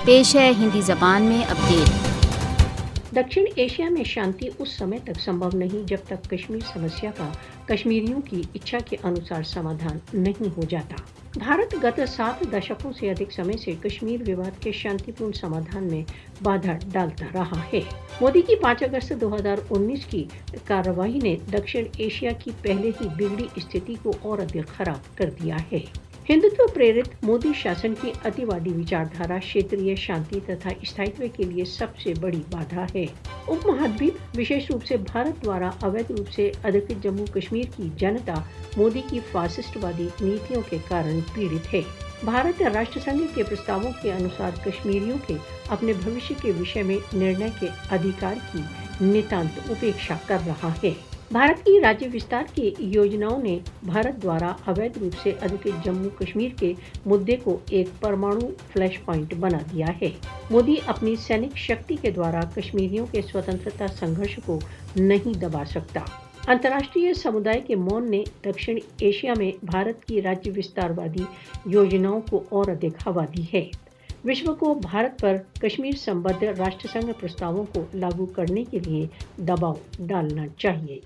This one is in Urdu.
پیش ہے ہندی زبان میں اپڈیٹ۔ دکشن ایشیا میں شانتی اس سمے تک سمبھو نہیں جب تک کشمیر سمسیا کا کشمیریوں کی اچھا کے انوسار سمادھان نہیں ہو جاتا۔ بھارت گت 7 دشکوں سے ادھک سمے سے کشمیر وواد کے شانتی پورن سمادھان میں بادھا ڈالتا رہا ہے۔ مودی کی 5 اگست 2019 کی کارروائی نے دکشن ایشیا کی پہلے ہی بگڑی استھتی کو اور ادھک خراب کر دیا ہے۔ ہندوتو پریرت مودی شاسن کی اتی وادی وچاردھارا کھیتریہ شانتی تتھا استھائیتو کے لیے سب سے بڑی بادھا ہے۔ اپ مہادویپ وشیش روپ سے بھارت دوارا اویدھ روپ سے ادھکت جموں کشمیر کی جنتا مودی کی فاسسٹ وادی نیتیوں کے کارن پیڑت ہے۔ بھارت راشٹر سنگھ کے پرستاووں کے انوسار کشمیریوں کے اپنے بھوشیہ کے وشے میں نرنے کے ادھیکار کی نتانت اپیکشا کر رہا ہے۔ بھارت کی راجیہ وستار کی یوجناؤں نے بھارت دوارا اویدھ روپ سے ادھکت جموں کشمیر کے مدعے کو ایک پرمانو فلیش پوائنٹ بنا دیا ہے۔ مودی اپنی سینک شکتی کے دوارا کشمیریوں کے سوتنترتا سنگھرش کو نہیں دبا سکتا۔ انترراشٹریہ سمودائے کے مون نے دکشن ایشیا میں بھارت کی راجیہ وستار وادی یوجناؤں کو اور ادھک ہوا دی ہے۔ وشو کو بھارت پر کشمیر سمبدھ راشٹر سنگھ پرستاووں کو لاگو کرنے کے لیے دباؤ ڈالنا چاہیے۔